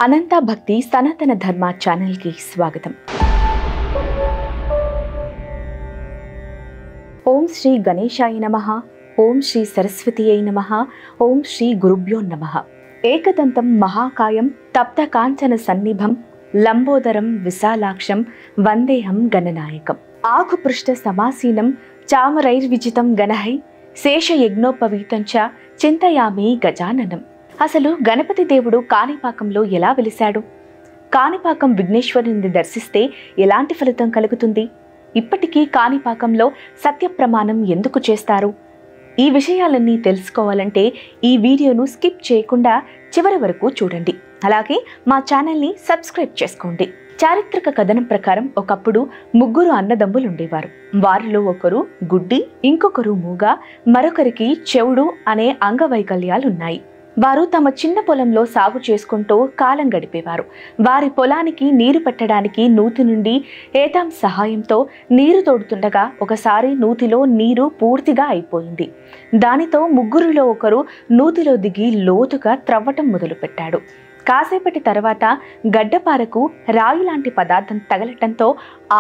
అనంత భక్తి సనాతన ధర్మ ఛానల్ కి స్వాగతం. ఓం శ్రీ గణేశాయ నమః. ఓం శ్రీ సరస్వతీయై నమః. ఓం శ్రీ గురుభ్యో నమః. ఏకదంతం మహాకాయం తప్త కాంచన సన్నిభం లంబోదరం విశాలాక్షం వందేహం గణనాయకం. ఆకుపృష్ఠ సమాసీనం చామరైర్విజితం గణహై శేషయజ్ఞోపవీతం చ చింతయామి గజాననం. అసలు గణపతి దేవుడు కాణిపాకంలో ఎలా వెలిశాడు? కాణిపాకం విఘ్నేశ్వరుని దర్శిస్తే ఎలాంటి ఫలితం కలుగుతుంది? ఇప్పటికీ కాణిపాకంలో సత్యప్రమాణం ఎందుకు చేస్తారు? ఈ విషయాలన్నీ తెలుసుకోవాలంటే ఈ వీడియోను స్కిప్ చేయకుండా చివరి వరకు చూడండి. అలాగే మా ఛానల్ని సబ్స్క్రైబ్ చేసుకోండి. చారిత్రక కథనం ప్రకారం ఒకప్పుడు ముగ్గురు అన్నదమ్ములు ఉండేవారు. వారిలో ఒకరు గుడ్డి, ఇంకొకరు మూగ, మరొకరికి చెవుడు అనే అంగవైకల్యాలున్నాయి. వారు తమ చిన్న పొలంలో సాగు చేసుకుంటూ కాలం గడిపేవారు. వారి పొలానికి నీరు పెట్టడానికి నూతి నుండి ఏతాం సహాయంతో నీరు తోడుతుండగా ఒకసారి నూతిలో నీరు పూర్తిగా అయిపోయింది. దానితో ముగ్గురిలో ఒకరు నూతిలో దిగి లోతుగా త్రవ్వటం మొదలుపెట్టాడు. కాసేపటి తర్వాత గడ్డపారకు రాయి లాంటి పదార్థం తగలటంతో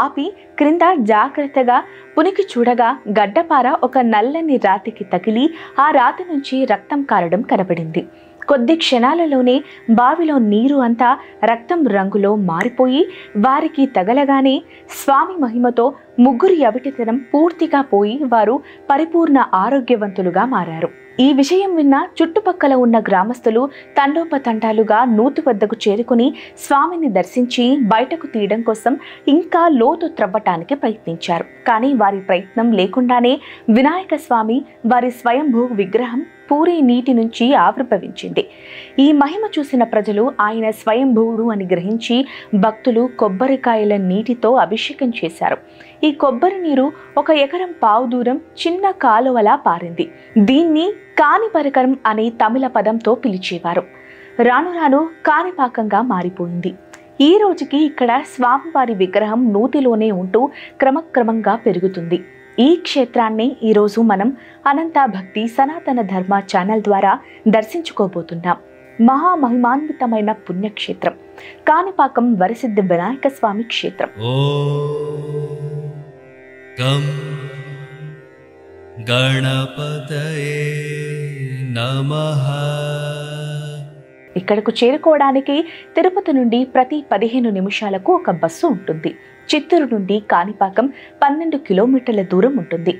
ఆపి క్రింద జాగ్రత్తగా పునికి చూడగా గడ్డపార ఒక నల్లని రాతికి తగిలి ఆ రాతి నుంచి రక్తం కారడం కనబడింది. కొద్ది క్షణాలలోనే బావిలో నీరు అంతా రక్తం రంగులో మారిపోయి వారికి తగలగానే స్వామి మహిమతో ముగ్గురి అవిటితనం పూర్తిగా పోయి వారు పరిపూర్ణ ఆరోగ్యవంతులుగా మారారు. ఈ విషయం విన్న చుట్టుపక్కల ఉన్న గ్రామస్తులు తండోపతండాలుగా నూతి వద్దకు చేరుకుని స్వామిని దర్శించి బయటకు తీయడం కోసం ఇంకా లోతు త్రవ్వటానికి ప్రయత్నించారు. కానీ వారి ప్రయత్నం లేకుండానే వినాయక స్వామి వారి స్వయంభూ విగ్రహం పూరి నీటి నుంచి ఆవిర్భవించింది. ఈ మహిమ చూసిన ప్రజలు ఆయన స్వయంభూవుడు అని గ్రహించి భక్తులు కొబ్బరికాయల నీటితో అభిషేకం చేశారు. ఈ కొబ్బరి నీరు 1 ఎకరం పావు దూరం చిన్న కాలువలా పారింది. దీన్ని కాణిపరకరం అనే తమిళ పదంతో పిలిచేవారు. రాను రాను కాణిపాకంగా మారిపోయింది. ఈ రోజుకి ఇక్కడ స్వామివారి విగ్రహం నూతిలోనే ఉంటూ క్రమక్రమంగా పెరుగుతుంది. ఈ క్షేత్రాన్ని ఈరోజు మనం అనంత భక్తి సనాతన ధర్మ ఛానల్ ద్వారా దర్శించుకోబోతున్నాం. మహామహిమాన్వితమైన పుణ్యక్షేత్రం కాణిపాకం వరసిద్ధి వినాయక స్వామి క్షేత్రం. ఓం గణపతయే నమః. ఇక్కడకు చేరుకోవడానికి తిరుపతి నుండి ప్రతి 15 నిమిషాలకు ఒక బస్సు ఉంటుంది. చిత్తూరు నుండి కాణిపాకం 12 కిలోమీటర్ల దూరం ఉంటుంది.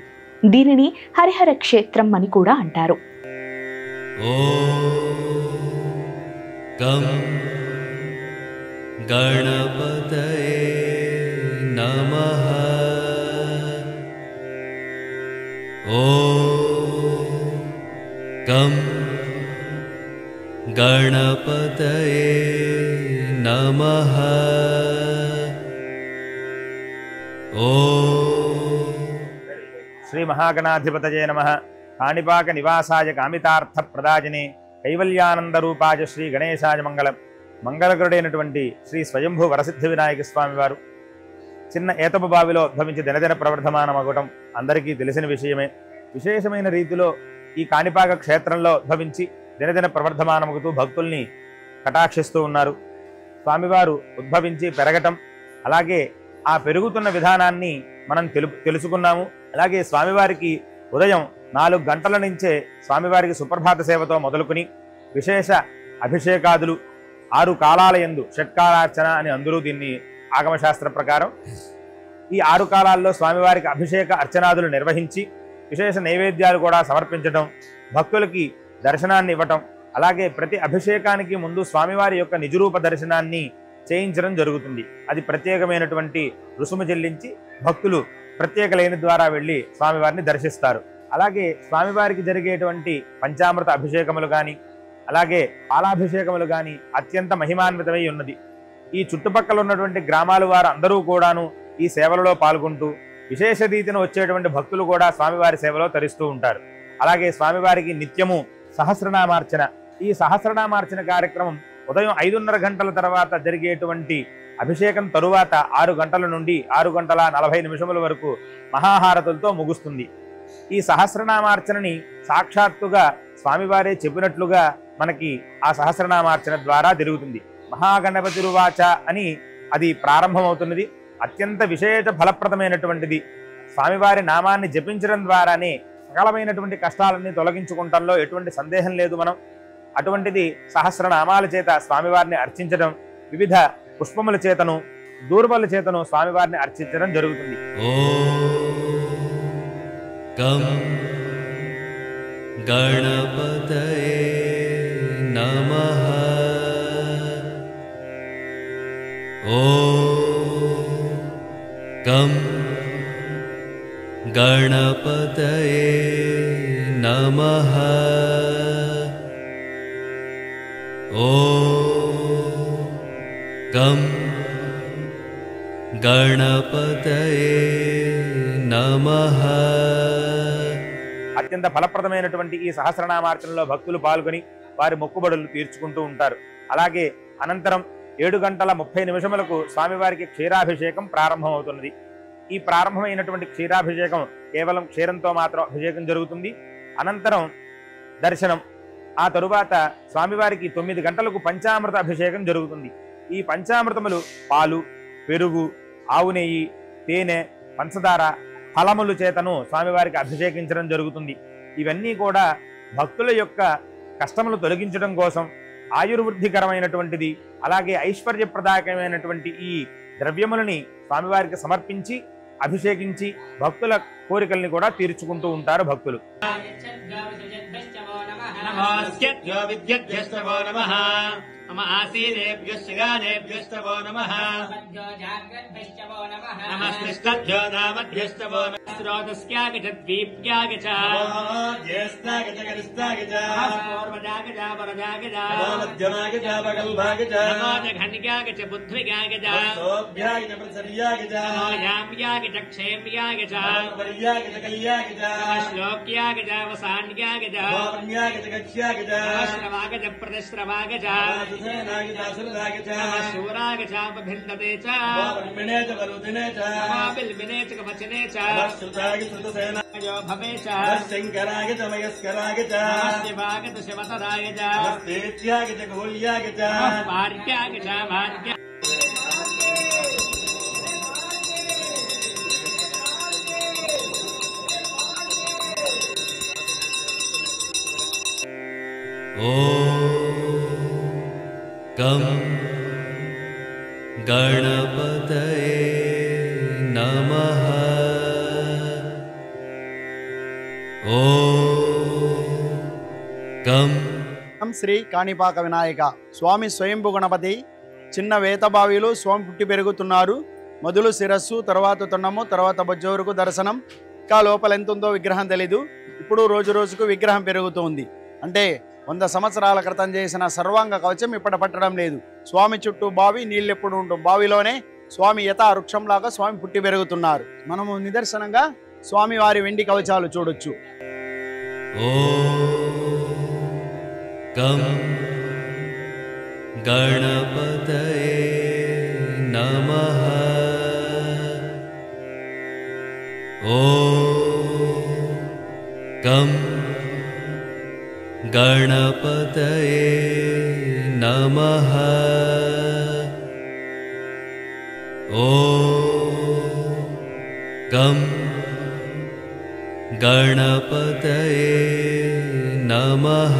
దీనిని హరిహర క్షేత్రం అని కూడా అంటారు. ఓం గణపతయే నమః. ఓం గణపతయే నమః. శ్రీ మహాగణాధిపతయే నమః. కాణిపాక నివాసాయ కామితార్థ ప్రదాజినే కైవల్యానంద రూపాయ శ్రీ గణేశాయ మంగళం. మంగళకరుడైనటువంటి శ్రీ స్వయంభూ వరసిద్ధి వినాయక స్వామి వారు చిన్న ఏతపు బావిలో ఉద్భవించి దినదిన ప్రవర్ధమానమగటం అందరికీ తెలిసిన విషయమే. విశేషమైన రీతిలో ఈ కాణిపాక క్షేత్రంలో ఉద్భవించి దినదిన ప్రవర్ధమానమగుతూ భక్తుల్ని కటాక్షిస్తూ ఉన్నారు. స్వామివారు ఉద్భవించి పెరగటం, అలాగే ఆ పెరుగుతున్న విధానాన్ని మనం తెలుసుకున్నాము. అలాగే స్వామివారికి ఉదయం 4 గంటల నుంచే స్వామివారికి సుప్రభాత సేవతో మొదలుకుని విశేష అభిషేకాదులు 6 కాలాల యందు షట్కాలార్చన అని అందరూ దీన్ని ఆగమశాస్త్ర ప్రకారం ఈ 6 కాలాల్లో స్వామివారికి అభిషేక అర్చనాదులు నిర్వహించి విశేష నైవేద్యాలు కూడా సమర్పించడం, భక్తులకి దర్శనాన్ని ఇవ్వటం, అలాగే ప్రతి అభిషేకానికి ముందు స్వామివారి యొక్క నిజరూప దర్శనాన్ని చేయించడం జరుగుతుంది. అది ప్రత్యేకమైనటువంటి రుసుము చెల్లించి భక్తులు ప్రత్యేక లేని ద్వారా వెళ్ళి స్వామివారిని దర్శిస్తారు. అలాగే స్వామివారికి జరిగేటువంటి పంచామృత అభిషేకములు కానీ అలాగే పాలాభిషేకములు కానీ అత్యంత మహిమాన్వితమై ఉన్నది. ఈ చుట్టుపక్కల ఉన్నటువంటి గ్రామాల వారు అందరూ కూడాను ఈ సేవలలో పాల్గొంటూ విశేష రీతిన వచ్చేటువంటి భక్తులు కూడా స్వామివారి సేవలో తరిస్తూ ఉంటారు. అలాగే స్వామివారికి నిత్యము సహస్రనామార్చన, ఈ సహస్రనామార్చన కార్యక్రమం ఉదయం 5:30 గంటల తర్వాత జరిగేటువంటి అభిషేకం తరువాత 6 గంటల నుండి 6 గంటల 40 నిమిషముల వరకు మహాహారతులతో ముగుస్తుంది. ఈ సహస్రనామార్చనని సాక్షాత్తుగా స్వామివారే చెప్పినట్లుగా మనకి ఆ సహస్రనామార్చన ద్వారా జరుగుతుంది. మహాగణపతిరువాచ అని అది ప్రారంభమవుతున్నది. అత్యంత విశేష ఫలప్రదమైనటువంటిది. స్వామివారి నామాన్ని జపించడం ద్వారానే సకలమైనటువంటి కష్టాలన్నీ తొలగించుకుంటంలో ఎటువంటి సందేహం లేదు. మనం అటువంటిది సహస్రనామాల చేత స్వామివారిని అర్చించడం, వివిధ పుష్పముల చేతను దూర్బల చేతను స్వామివారిని అర్చించడం జరుగుతుంది. గం గణపతయే నమః. గం గణపతయే నమః. గం గణపతయే నమః. అత్యంత ఫలప్రదమైనటువంటి ఈ సహస్రనామార్చనలో భక్తులు పాల్గొని వారి మొక్కుబడులు తీర్చుకుంటూ ఉంటారు. అలాగే అనంతరం 7:30 స్వామివారికి క్షీరాభిషేకం ప్రారంభమవుతున్నది. ఈ ప్రారంభమైనటువంటి క్షీరాభిషేకం కేవలం క్షీరంతో మాత్రం అభిషేకం జరుగుతుంది. అనంతరం దర్శనం. ఆ తరువాత స్వామివారికి 9 గంటలకు పంచామృత అభిషేకం జరుగుతుంది. ఈ పంచామృతములు పాలు, పెరుగు, ఆవు నెయ్యి, తేనె, పంచదార, ఫలములు చేతను స్వామివారికి అభిషేకించడం జరుగుతుంది. ఇవన్నీ కూడా భక్తుల యొక్క కష్టములు తొలగించడం కోసం ఆయుర్వృద్ధికరమైనటువంటిది. అలాగే ఐశ్వర్యప్రదాయకమైనటువంటి ఈ ద్రవ్యములని స్వామివారికి సమర్పించి అభిషేకించి భక్తుల కోరికల్ని కూడా తీర్చుకుంటూ ఉంటారు భక్తులు. मम आसीनेभ्यश्च गानेभ्यश्च वो नमः. नमस्तिष्ठभ्यो नामभ्यश्च वो नमः. स्रोतस्यागचद्वीप्याग च ज्येष्ठाग च गरिष्ठाग च पूर्वजाग च वरजाग च मध्यमाग च बगल्भाग च नमो च घन्याग च बुद्ध्विगाग च सोऽभ्याग च प्रसर्याग च नमो याम्याग च क्षेम्याग च वर्याग च कल्याग च श्लोक्याग च वसान्याग च वन्याग च गच्छ्याग च श्रवाग च प्रतिश्रवाग च शूराग च भिन्दते च ब्रह्मणे च वरुदिने च बिल्बिने च कवचने च श्रुताग श्रुतसेनायो भवे च शङ्कराग च मयस्कराग च शिवाग च शिवतराग च तेत्याग च घोल्याग च भार्याग च भार्या गं गणपतये नमः। गं శ్రీ కాణిపాక వినాయక స్వామి స్వయంభు గణపతి చిన్న వేతబావిలో స్వామి పుట్టి పెరుగుతున్నారు. మొదలు శిరస్సు, తర్వాత తొండము, తర్వాత బొజ్జ వరకు దర్శనం. ఇంకా లోపల ఎంత ఉందో విగ్రహం తెలీదు. ఇప్పుడు రోజు రోజుకు విగ్రహం పెరుగుతుంది. అంటే 100 సంవత్సరాల క్రితం చేసిన సర్వాంగ కవచం ఇప్పటి పట్టడం లేదు. స్వామి చుట్టూ బావి, నీళ్ళు ఎప్పుడు ఉంటుంది. బావిలోనే స్వామి యథా వృక్షంలాగా స్వామి పుట్టి పెరుగుతున్నారు. మనము నిదర్శనంగా స్వామి వారి వెండి కవచాలు చూడొచ్చు. गं गणपतये नमः। गं गणपतये नमः। गं गणपतये नमः।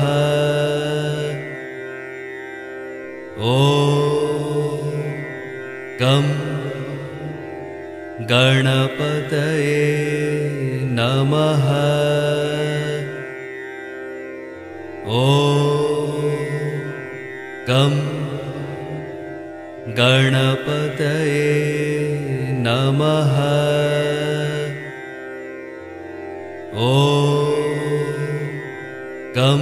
गं गणपतये नमः। गं गणपतये नमः। गं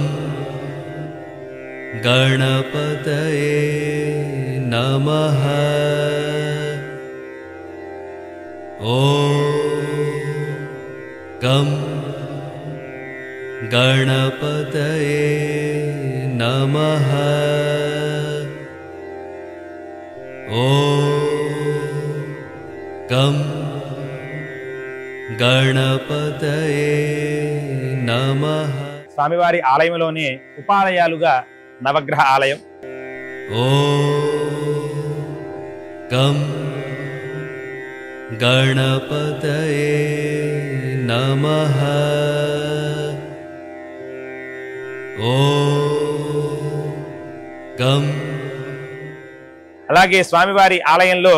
गणपतये नमः। गं गणपतये नमः। गं गणपतये नमः। స్వామివారి ఆలయంలోనే ఉపాలయాలుగా నవగ్రహ ఆలయం. गं गणपतये नमः ॐ गं అలాగే స్వామివారి ఆలయంలో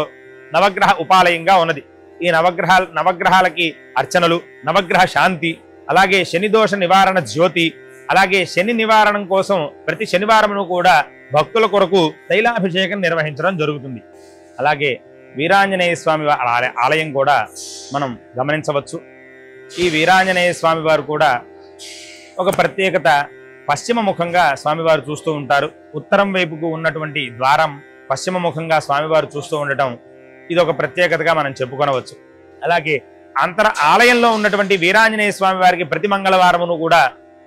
నవగ్రహ ఉపాలయంగా ఉన్నది. ఈ నవగ్రహాలకి అర్చనలు, నవగ్రహ శాంతి, అలాగే శని దోష నివారణ జ్యోతి, అలాగే శని నివారణం కోసం ప్రతి శనివారమును కూడా భక్తుల కొరకు తైలాభిషేకం నిర్వహించడం జరుగుతుంది. అలాగే వీరాంజనేయ స్వామి ఆలయం కూడా మనం గమనించవచ్చు. ఈ వీరాంజనేయ స్వామి వారు కూడా ఒక ప్రత్యేకత. పశ్చిమ ముఖంగా స్వామివారు చూస్తూ ఉంటారు. ఉత్తరం వైపుకు ఉన్నటువంటి ద్వారం పశ్చిమ ముఖంగా స్వామివారు చూస్తూ ఉండటం ఇది ఒక ప్రత్యేకతగా మనం చెప్పుకొనవచ్చు. అలాగే ఆలయంలో ఉన్నటువంటి వీరాంజనేయ స్వామి వారికి ప్రతి మంగళవారమును కూడా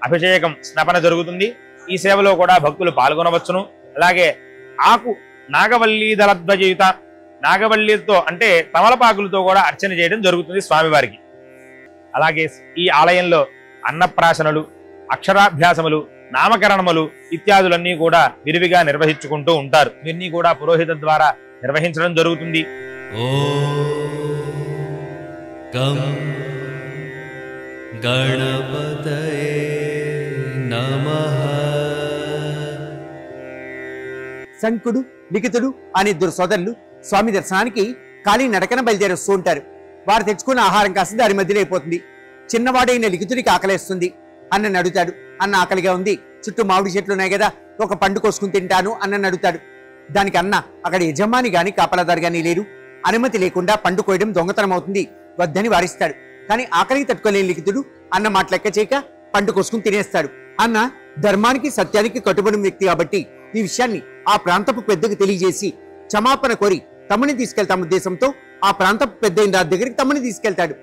అభిషేకం స్నపన జరుగుతుంది. ఈ సేవలో కూడా భక్తులు పాల్గొనవచ్చును. అలాగే ఆకు నాగవల్లి దళధ్వజయుత, నాగవల్లితో అంటే తమలపాకులతో కూడా అర్చన చేయడం జరుగుతుంది స్వామివారికి. అలాగే ఈ ఆలయంలో అన్నప్రాశనలు, అక్షరాభ్యాసములు, నామకరణములు ఇత్యాదులన్నీ కూడా విరివిగా నిర్వహించుకుంటూ ఉంటారు. ఇవన్నీ కూడా పురోహిత ద్వారా నిర్వహించడం జరుగుతుంది. गं गणपतये नमः శంకుడు, లిఖితుడు అనే ఇద్దరు సోదరులు స్వామి దర్శనానికి ఖాళీ నడకన బయలుదేరి వస్తూ ఉంటారు. వారు తెచ్చుకున్న ఆహారం కాస్త దారి మధ్యలో అయిపోతుంది. చిన్నవాడైన లిఖితుడికి ఆకలేస్తుంది. అన్నని అడుగుతాడు, అన్న ఆకలిగా ఉంది, చుట్టూ మామిడి చెట్లు ఉన్నాయి కదా, ఒక పండు కోసుకుని తింటాను అన్నని అడుగుతాడు. దానికి అన్న, అక్కడ యజమాని గాని కాపలాదారు గాని లేరు, అనుమతి లేకుండా పండు కోయడం దొంగతనం అవుతుంది, వద్దని వారిస్తాడు. కానీ ఆకలికి తట్టుకోలేని లిఖితుడు అన్న మాట లెక్క చేయక పండు కోసుకుని తినేస్తాడు. అన్న ధర్మానికి సత్యానికి కట్టుబడిన వ్యక్తి కాబట్టి ఈ విషయాన్ని ఆ ప్రాంతపు పెద్దకు తెలియజేసి క్షమాపణ కోరి తమ్ముని తీసుకెళ్తాం ఉద్దేశంతో ఆ ప్రాంతపు పెద్ద రాజు దగ్గరికి తమ్ముని తీసుకెళ్తాడు.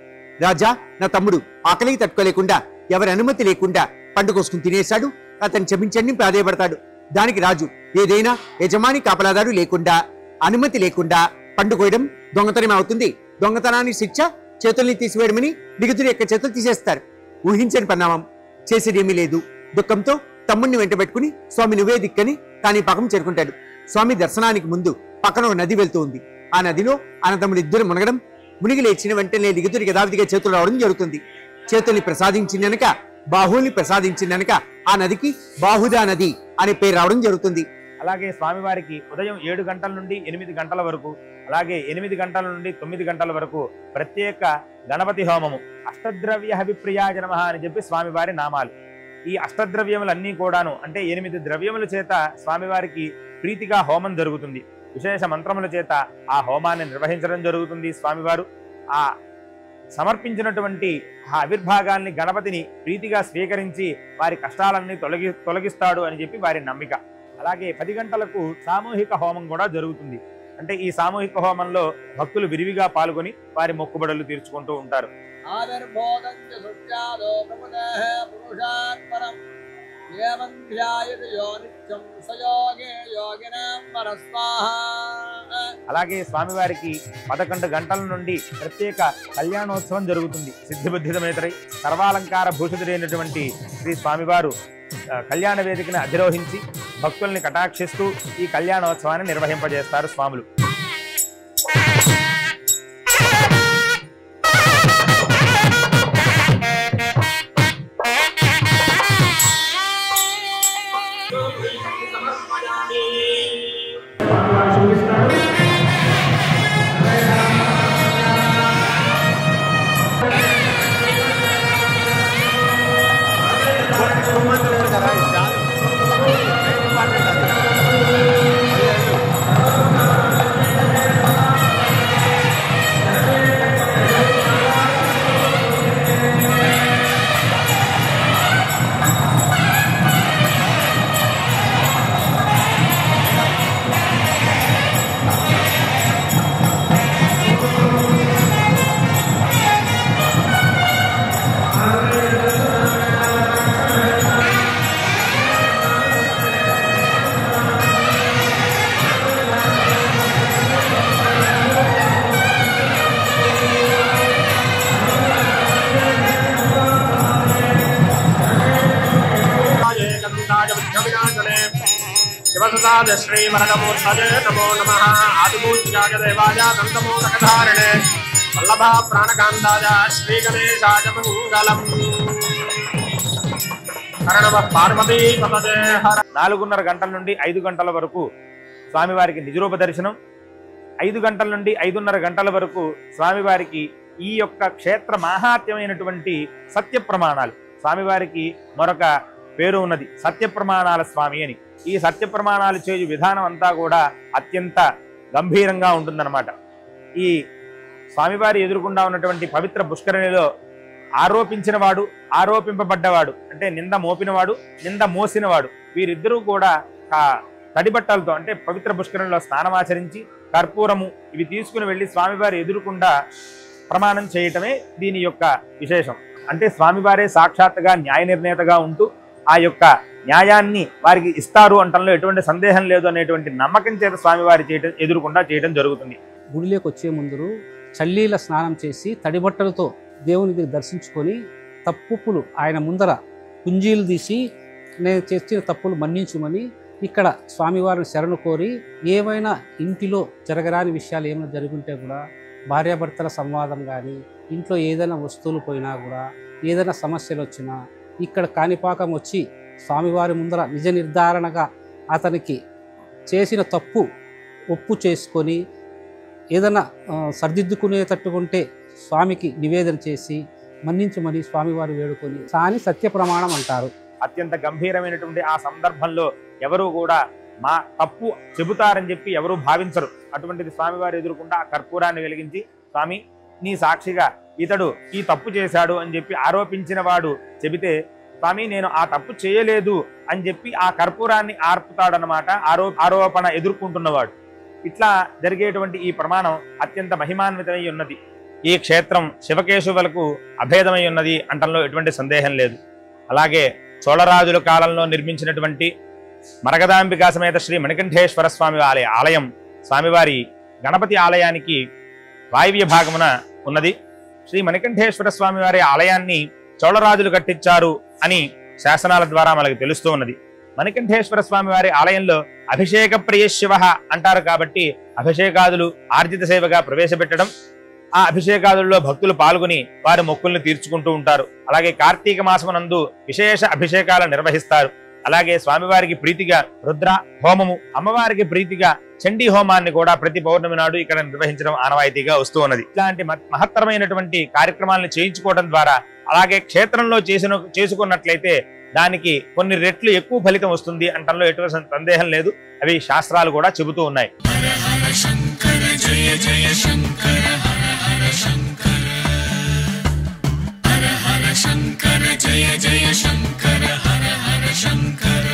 రాజా, నా తమ్ముడు ఆకలికి తట్టుకోలేకుండా ఎవరి అనుమతి లేకుండా పండు కోసుకుని తినేశాడు, అతను క్షమించండి ప్రాధేయపడతాడు. దానికి రాజు, ఏదైనా యజమాని కాపలాదారు లేకుండా అనుమతి లేకుండా పండు కోయడం దొంగతనం అవుతుంది, దొంగతనాన్ని శిక్ష చేతుల్ని తీసివేయడమని లిఖితుడి యొక్క చేతులు తీసేస్తారు. ఊహించని పరిణామం, చేసేదేమీ లేదు. దుఃఖంతో తమ్ముడిని వెంట పెట్టుకుని స్వామి నువ్వే దిక్కని కాణిపాకం చేరుకుంటాడు. స్వామి దర్శనానికి ముందు పక్కన ఒక నది వెళ్తూ ఉంది. ఆ నదిలో అన్నదమ్ములు ఇద్దరు మునగడం, మునిగి లేచిన వెంటనే లిఖితుడికి యథావిధిగా చేతులు రావడం జరుగుతుంది. చేతుల్ని ప్రసాదించినక, బాహుల్ని ప్రసాదించినక ఆ నదికి బాహుదా నది అనే పేరు రావడం జరుగుతుంది. అలాగే స్వామివారికి ఉదయం 7 గంటల నుండి 8 గంటల వరకు, అలాగే 8 గంటల నుండి 9 గంటల వరకు ప్రత్యేక గణపతి హోమము, అష్టద్రవ్య హవిప్రియాయ నమః అని చెప్పి స్వామివారి నామాలు. ఈ అష్టద్రవ్యములన్నీ కూడాను అంటే 8 ద్రవ్యముల చేత స్వామివారికి ప్రీతిగా హోమం జరుగుతుంది. విశేష మంత్రముల చేత ఆ హోమాన్ని నిర్వహించడం జరుగుతుంది. స్వామివారు ఆ సమర్పించినటువంటి ఆ ఆవిర్భాగాన్ని గణపతిని ప్రీతిగా స్వీకరించి వారి కష్టాలన్నీ తొలగిస్తాడు అని చెప్పి వారి నమ్మిక. అలాగే 10 గంటలకు సామూహిక హోమం కూడా జరుగుతుంది. అంటే ఈ సామూహిక హోమంలో భక్తులు విరివిగా పాల్గొని వారి మొక్కుబడులు తీర్చుకుంటూ ఉంటారు. అలాగే స్వామివారికి 11 గంటల నుండి ప్రత్యేక కళ్యాణోత్సవం జరుగుతుంది. సిద్ధిబుద్ధితమేతరై సర్వాలంకార భూషితుడైనటువంటి శ్రీ స్వామివారు కళ్యాణ వేదికను అధిరోహించి భక్తుల్ని కటాక్షిస్తూ ఈ కళ్యాణోత్సవాన్ని నిర్వహింపజేస్తారు స్వాములు. శ్రీనివాసాయ శ్రీవరదమూర్తయే నమో నమః ఆదిపూజ్యాయ దేవాయ నందమూలకధారిణే వల్లభ ప్రాణకాంతాయ శ్రీ గణేశాయ మంగళం. హర పార్వతీ పతదే హర. 4:30 గంటల నుండి 5 గంటల వరకు స్వామివారికి నిజరూప దర్శనం, 5 గంటల నుండి 5:30 గంటల వరకు స్వామివారికి ఈ యొక్క క్షేత్ర మాహాత్మ్యమైనటువంటి సత్య ప్రమాణాలు. స్వామివారికి మరొక పేరు ఉన్నది, సత్య ప్రమాణాల స్వామి అని. ఈ సత్య ప్రమాణాలు చేయు విధానం అంతా కూడా అత్యంత గంభీరంగా ఉంటుందన్నమాట. ఈ స్వామివారి ఎదురుకుండా ఉన్నటువంటి పవిత్ర పుష్కరిణిలో ఆరోపించినవాడు, ఆరోపింపబడ్డవాడు అంటే నింద మోపినవాడు, నింద మోసినవాడు, వీరిద్దరూ కూడా తడిబట్టలతో అంటే పవిత్ర పుష్కరిణిలో స్నానమాచరించి కర్పూరము ఇవి తీసుకుని వెళ్ళి స్వామివారి ఎదురుకుండా ప్రమాణం చేయటమే దీని యొక్క విశేషం. అంటే స్వామివారే సాక్షాత్తుగా న్యాయ నిర్ణేతగా ఉంటూ ఆ యొక్క న్యాయాన్ని వారికి ఇస్తారు అంటంలో ఎటువంటి సందేహం లేదు అనేటువంటి నమ్మకం చేత స్వామివారి ఎదురుకుండా చేయడం జరుగుతుంది. గుడిలోకి వచ్చే ముందు చల్లీల స్నానం చేసి తడిబట్టలతో దేవుని దర్శించుకొని తప్పులు ఆయన ముందర కుంజీలు తీసి నేను చేసిన తప్పులు మన్నించుమని ఇక్కడ స్వామివారిని శరణు కోరి ఏమైనా ఇంటిలో జరగరాని విషయాలు ఏమైనా జరుగుంటే కూడా భార్యాభర్తల సంవాదం కానీ ఇంట్లో ఏదైనా వస్తువులు పోయినా కూడా ఏదైనా సమస్యలు వచ్చినా ఇక్కడ కాణిపాకం వచ్చి స్వామివారి ముందర నిజ నిర్ధారణగా అతనికి చేసిన తప్పు ఒప్పు చేసుకొని ఏదైనా సర్దిద్దుకునేటట్టుకుంటే స్వామికి నివేదన చేసి మన్నించమని స్వామివారి వేడుకొని సాని సత్య ప్రమాణం అంటారు. అత్యంత గంభీరమైనటువంటి ఆ సందర్భంలో ఎవరు కూడా మా తప్పు చెబుతారని చెప్పి ఎవరు భావించరు. అటువంటిది స్వామివారి ఎదురుకుండా ఆ కర్పూరాన్ని వెలిగించి స్వామి నీ సాక్షిగా ఇతడు ఈ తప్పు చేశాడు అని చెప్పి ఆరోపించిన వాడు చెబితే స్వామి నేను ఆ తప్పు చేయలేదు అని చెప్పి ఆ కర్పూరాన్ని ఆర్పుతాడనమాట ఆరోపణ ఎదుర్కొంటున్నవాడు. ఇట్లా జరిగేటువంటి ఈ ప్రమాణం అత్యంత మహిమాన్వితమై ఉన్నది. ఈ క్షేత్రం శివకేశవులకు అభేదమై ఉన్నది అంటంలో ఎటువంటి సందేహం లేదు. అలాగే చోళరాజుల కాలంలో నిర్మించినటువంటి మరగదాంబికా సమేత శ్రీ మణికంఠేశ్వర స్వామి ఆలయం స్వామివారి గణపతి ఆలయానికి వాయువ్య భాగమున ఉన్నది. శ్రీ మణికంఠేశ్వర స్వామి వారి ఆలయాన్ని చోళరాజులు కట్టించారు అని శాసనాల ద్వారా మనకు తెలుస్తూ ఉన్నది. మణికంఠేశ్వర స్వామి వారి ఆలయంలో అభిషేక ప్రియ శివ అంటారు కాబట్టి అభిషేకాదులు ఆర్జిత సేవగా ప్రవేశపెట్టడం, ఆ అభిషేకాదుల్లో భక్తులు పాల్గొని వారి మొక్కుల్ని తీర్చుకుంటూ ఉంటారు. అలాగే కార్తీక మాసమునందు విశేష అభిషేకాలు నిర్వహిస్తారు. అలాగే స్వామివారికి ప్రీతిగా రుద్ర హోమము, అమ్మవారికి ప్రీతిగా చండీ హోమాన్ని కూడా ప్రతి పౌర్ణమి నాడు ఇక్కడ నిర్వహించడం ఆనవాయితీగా వస్తూ ఉన్నది. ఇలాంటి మహత్తరమైనటువంటి కార్యక్రమాలను చేయించుకోవడం ద్వారా అలాగే క్షేత్రంలో చేసుకున్నట్లయితే దానికి కొన్ని రెట్లు ఎక్కువ ఫలితం వస్తుంది అంటంలో ఎటువంటి సందేహం లేదు. అవి శాస్త్రాలు కూడా చెబుతూ ఉన్నాయి. శంకర జయ జయ శంకర హర హర శంకర హర హర శంకర జయ జయ శంకర హర హర శంకర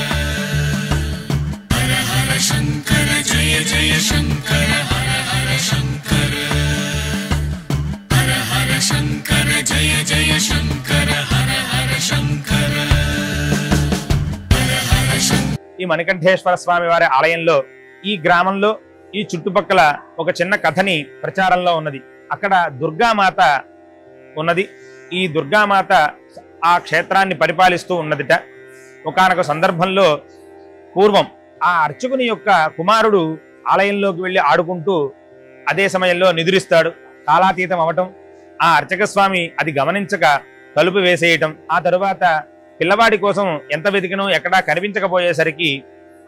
హర హర శంకర జయ జయ శంకర హర హర శంకర హర హర శంకర. ఈ మణికంఠేశ్వర స్వామి వారి ఆలయంలో ఈ గ్రామంలో ఈ చుట్టుపక్కల ఒక చిన్న కథని ప్రచారంలో ఉన్నది. అక్కడ దుర్గామాత ఉన్నది. ఈ దుర్గామాత ఆ క్షేత్రాన్ని పరిపాలిస్తూ ఉన్నదిట. ఒకానొక సందర్భంలో పూర్వం ఆ అర్చకుని యొక్క కుమారుడు ఆలయంలోకి వెళ్ళి ఆడుకుంటూ అదే సమయంలో నిద్రిస్తాడు. కాలాతీతం అవటం, ఆ అర్చక స్వామి అది గమనించక తలుపు వేసేయటం, ఆ తరువాత పిల్లవాడి కోసం ఎంత వెతికినో ఎక్కడా కనిపించకపోయేసరికి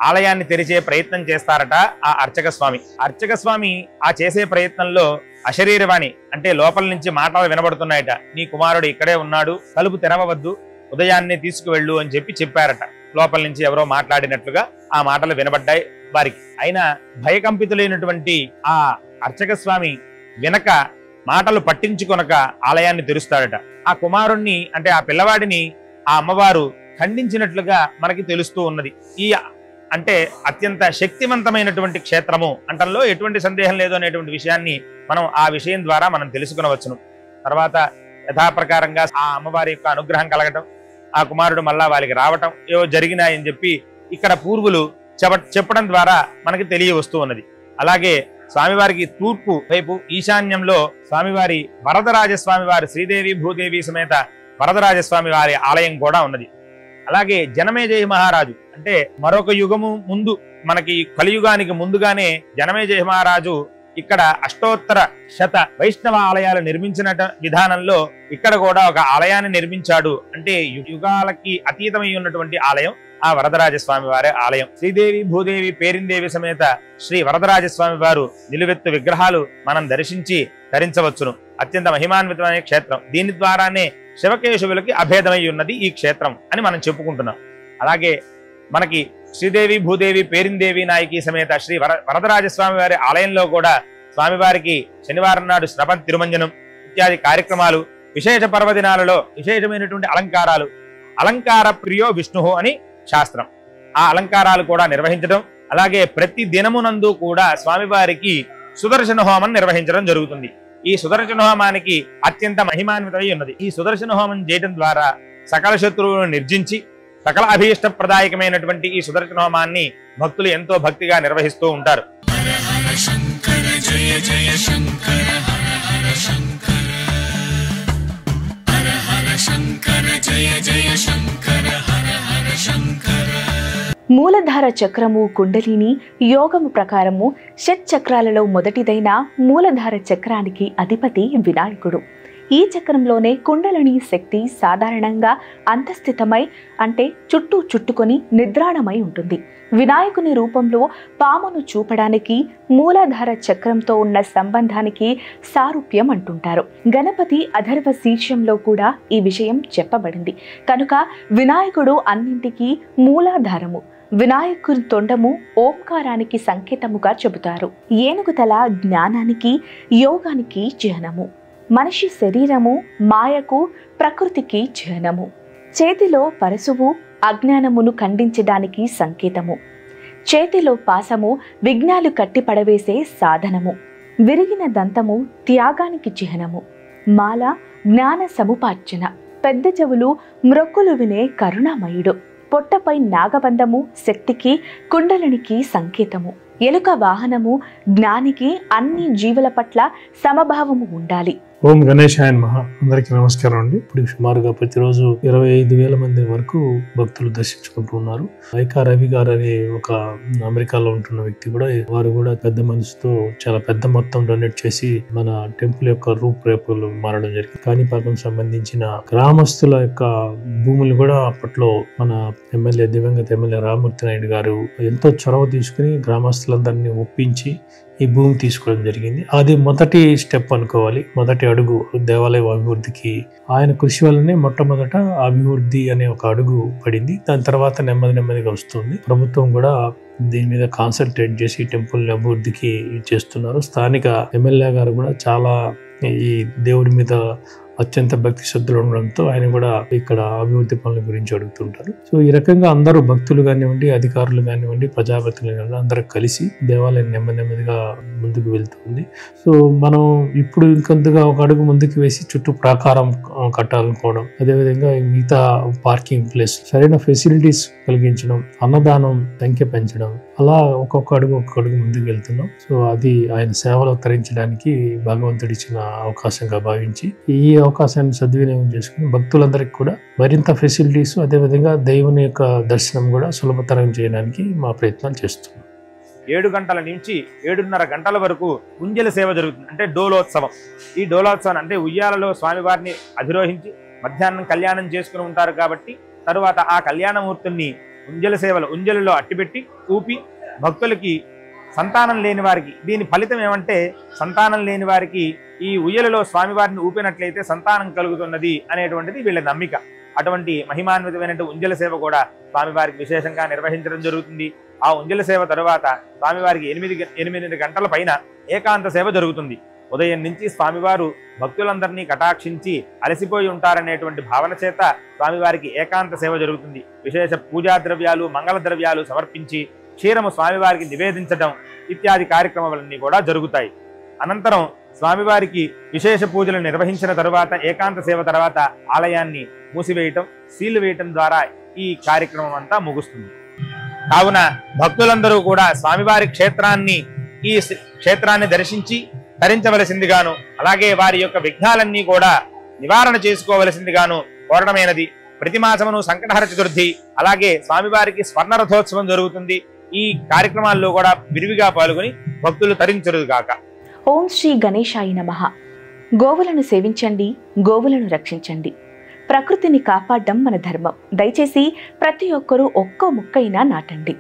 ఆలయాన్ని తెరిచే ప్రయత్నం చేస్తారట ఆ అర్చక స్వామి. అర్చక స్వామి ఆ చేసే ప్రయత్నంలో అశరీరవాణి అంటే లోపల నుంచి మాటలు వినబడుతున్నాయట. నీ కుమారుడు ఇక్కడే ఉన్నాడు, తలుపు తెరవవద్దు, ఉదయాన్నే తీసుకువెళ్ళు అని చెప్పారట. లోపల నుంచి ఎవరో మాట్లాడినట్లుగా ఆ మాటలు వినబడ్డాయి వారికి. అయినా భయకంపితులైనటువంటి ఆ అర్చక స్వామి వినక మాటలు పట్టించుకొనక ఆలయాన్ని తెరుస్తాడట. ఆ కుమారుణ్ణి అంటే ఆ పిల్లవాడిని ఆ అమ్మవారు ఖండించినట్లుగా మనకి తెలుస్తూ ఉన్నది. ఈ అంటే అత్యంత శక్తివంతమైనటువంటి క్షేత్రము అంటంలో ఎటువంటి సందేహం లేదు అనేటువంటి విషయాన్ని మనం ఆ విషయం ద్వారా మనం తెలుసుకునవచ్చును. తర్వాత యథాప్రకారంగా ఆ అమ్మవారి యొక్క అనుగ్రహం కలగటం, ఆ కుమారుడు మళ్ళా వాళ్ళకి రావటం ఏవో జరిగినాయని చెప్పి ఇక్కడ పూర్వులు చెప్పడం ద్వారా మనకి తెలియవస్తూ ఉన్నది. అలాగే స్వామివారికి తూర్పు వైపు ఈశాన్యంలో స్వామివారి వరదరాజస్వామి వారి శ్రీదేవి భూదేవి సమేత వరదరాజస్వామి వారి ఆలయం కూడా ఉన్నది. అలాగే జనమేజయ మహారాజు అంటే మరొక యుగము ముందు మనకి కలియుగానికి ముందుగానే జనమేజయ మహారాజు ఇక్కడ అష్టోత్తర శత వైష్ణవ ఆలయాలు నిర్మించిన విధానంలో ఇక్కడ కూడా ఒక ఆలయాన్ని నిర్మించాడు. అంటే యుగాలకి అతీతమై ఉన్నటువంటి ఆలయం ఆ వరదరాజస్వామి వారి ఆలయం. శ్రీదేవి భూదేవి పేరిందేవి సమేత శ్రీ వరదరాజస్వామి వారు నిలువెత్తు విగ్రహాలు మనం దర్శించి ధరించవచ్చును. అత్యంత మహిమాన్వితమైన క్షేత్రం. దీని ద్వారానే శివకేశవులకి అభేదమై ఉన్నది ఈ క్షేత్రం అని మనం చెప్పుకుంటున్నాం. అలాగే మనకి శ్రీదేవి భూదేవి పేరిందేవి నాయకి సమేత శ్రీ వరదరాజస్వామి వారి ఆలయంలో కూడా స్వామివారికి శనివారం నాడు శ్రవణ తిరుమంజనం ఇత్యాది కార్యక్రమాలు, విశేష పర్వదినాలలో విశేషమైనటువంటి అలంకారాలు, అలంకార ప్రియో విష్ణు అని శాస్త్రం. ఆ అలంకారాలు కూడా నిర్వహించడం, అలాగే ప్రతి దినమునందు కూడా స్వామివారికి సుదర్శన హోమం నిర్వహించడం జరుగుతుంది. ఈ సుదర్శన హోమానికి అత్యంత మహిమాన్వితమై ఉన్నది. ఈ సుదర్శన హోమం చేయడం ద్వారా సకల శత్రువులను నిర్జించి సకల అభీష్టప్రదాయకమైనటువంటి ఈ సుదర్శన హోమాన్ని భక్తులు ఎంతో భక్తిగా నిర్వహిస్తూ ఉంటారు. హర హర శంకర జయ జయ శంకర హర హర శంకర హర హర శంకర జయ జయ శంకర హర హర శంకర. మూలధార చక్రము కుండలిని యోగము ప్రకారము షట్చక్రాలలో మొదటిదైన మూలధార చక్రానికి అధిపతి వినాయకుడు. ఈ చక్రంలోనే కుండలిని శక్తి సాధారణంగా అంతస్థితమై అంటే చుట్టూ చుట్టుకొని నిద్రాణమై ఉంటుంది. వినాయకుని రూపంలో పామును చూపడానికి మూలాధార చక్రంతో ఉన్న సంబంధానికి సారూప్యం అంటుంటారు. గణపతి అథర్వ శీర్షంలో కూడా ఈ విషయం చెప్పబడింది. కనుక వినాయకుడు అన్నింటికీ మూలాధారము. వినాయకుని తొండము ఓంకారానికి సంకేతముగా చెబుతారు. ఏనుగు తల జ్ఞానానికి యోగానికి చిహ్నము. మనిషి శరీరము మాయకు ప్రకృతికి చిహ్నము. చేతిలో పరశువు అజ్ఞానమును ఖండించడానికి సంకేతము. చేతిలో పాసము విఘ్నాలు కట్టిపడవేసే సాధనము. విరిగిన దంతము త్యాగానికి చిహ్నము. మాల జ్ఞాన సముపార్జన. పెద్ద చెవులు మ్రొక్కులు వినే కరుణామయుడు. పొట్టపై నాగబంధము శక్తికి కుండలినికి సంకేతము. ఎలుక వాహనము జ్ఞానికి అన్ని జీవుల పట్ల సమభావము ఉండాలి. ఓం గణేశాయ నమః. అందరికీ నమస్కారం అండి. ఇప్పుడు సుమారుగా ప్రతిరోజు 25,000 మంది వరకు భక్తులు దర్శించుకుంటూ ఉన్నారు. ఐకా రవి గారు అనే ఒక అమెరికాలో ఉంటున్న వ్యక్తి కూడా వారు కూడా పెద్ద మనసుతో చాలా పెద్ద మొత్తం డొనేట్ చేసి మన టెంపుల్ యొక్క రూపురేఖలు మారడం జరిగింది. కాణిపాకం సంబంధించిన గ్రామస్తుల యొక్క భూములు కూడా అప్పట్లో మన ఎమ్మెల్యే దివంగత ఎమ్మెల్యే రామమూర్తి నాయుడు గారు ఎంతో చొరవ తీసుకుని గ్రామస్తులందరినీ ఒప్పించి ఈ భూమి తీసుకోవడం జరిగింది. అది మొదటి స్టెప్ అనుకోవాలి, మొదటి అడుగు దేవాలయ అభివృద్ధికి. ఆయన కృషి వల్లనే మొట్టమొదట అభివృద్ధి అనే ఒక అడుగు పడింది. దాని తర్వాత నెమ్మదిగా వస్తుంది. ప్రభుత్వం కూడా దీని మీద కాన్సన్ట్రేట్ చేసి టెంపుల్ అభివృద్ధికి చేస్తున్నారు. స్థానిక ఎమ్మెల్యే గారు కూడా చాలా ఈ దేవుడి మీద అత్యంత భక్తి శ్రద్ధలు ఉండడంతో ఆయన కూడా ఇక్కడ అభివృద్ధి పనుల గురించి అడుగుతుంటారు. సో ఈ రకంగా అందరూ భక్తులు కానివ్వండి, అధికారులు కానివ్వండి, ప్రజాపతులు కానివ్వండి అందరూ కలిసి దేవాలయం నెమ్మదిగా ముందుకు వెళ్తుంది. సో మనం ఇప్పుడు ఇంకొంతగా ఒక అడుగు ముందుకు వేసి చుట్టూ ప్రాకారం కట్టాలనుకోవడం, అదేవిధంగా మిగతా పార్కింగ్ ప్లేస్, సరైన ఫెసిలిటీస్ కలిగించడం, అన్నదానం సంఖ్య పెంచడం, అలా ఒక్కొక్క అడుగు ముందుకు వెళ్తున్నాం. సో అది ఆయన సేవలు తరించడానికి భగవంతుడు ఇచ్చిన అవకాశంగా భావించి ఈ అవకాశాన్ని సద్వినియోగం చేసుకుని భక్తులందరికీ కూడా మరింత ఫెసిలిటీస్, అదేవిధంగా దేవుని యొక్క దర్శనం కూడా సులభతరం చేయడానికి మా ప్రయత్నాలు చేస్తున్నాం. 7 గంటల నుంచి 7:30 గంటల వరకు ఉంజల సేవ జరుగుతుంది. అంటే డోలోత్సవం. ఈ డోలోత్సవం అంటే ఉయ్యాలలో స్వామివారిని అధిరోహించి మధ్యాహ్నం కళ్యాణం చేసుకుని ఉంటారు కాబట్టి తరువాత ఆ కళ్యాణమూర్తుల్ని ఉంజల సేవలు ఉంజలలో అట్టిపెట్టి ఊపి భక్తులకి సంతానం లేని వారికి, దీని ఫలితం ఏమంటే సంతానం లేని వారికి ఈ ఉయ్యలలో స్వామివారిని ఊపినట్లయితే సంతానం కలుగుతున్నది అనేటువంటిది వీళ్ళ నమ్మిక. అటువంటి మహిమాన్వితమైన ఉంజల సేవ కూడా స్వామివారికి విశేషంగా నిర్వహించడం జరుగుతుంది. ఆ ఉంజల సేవ తరువాత స్వామివారికి 8 గంటల పైన ఏకాంత సేవ జరుగుతుంది. ఉదయం నుంచి స్వామివారు భక్తులందరినీ కటాక్షించి అలసిపోయి ఉంటారనేటువంటి భావన చేత స్వామివారికి ఏకాంత సేవ జరుగుతుంది. విశేష పూజా ద్రవ్యాలు, మంగళ ద్రవ్యాలు సమర్పించి క్షీరము స్వామివారికి నివేదించడం ఇత్యాది కార్యక్రమాలన్నీ కూడా జరుగుతాయి. అనంతరం స్వామివారికి విశేష పూజలు నిర్వహించిన తరువాత ఏకాంత సేవ తర్వాత ఆలయాన్ని మూసివేయటం, సీలు వేయటం ద్వారా ఈ కార్యక్రమం అంతా ముగుస్తుంది. కావున భక్తులందరూ కూడా స్వామివారి ఈ క్షేత్రాన్ని దర్శించి తరించవలసిందిగాను, అలాగే వారి యొక్క విఘ్నాలన్నీ కూడా నివారణ చేసుకోవలసిందిగాను కోరడమైనది. ప్రతి మాసమును సంకటహర చతుర్థి, అలాగే స్వామివారికి స్వర్ణ రథోత్సవం జరుగుతుంది. ఈ కార్యక్రమాల్లో కూడా విరివిగా పాల్గొని భక్తులు తరించరు గాక. ఓం శ్రీ గణేశాయ నమః. గోవులను సేవించండి, గోవులను రక్షించండి. ప్రకృతిని కాపాడడం మన ధర్మం. దయచేసి ప్రతి ఒక్కరూ ఒక్క ముక్కైనా నాటండి.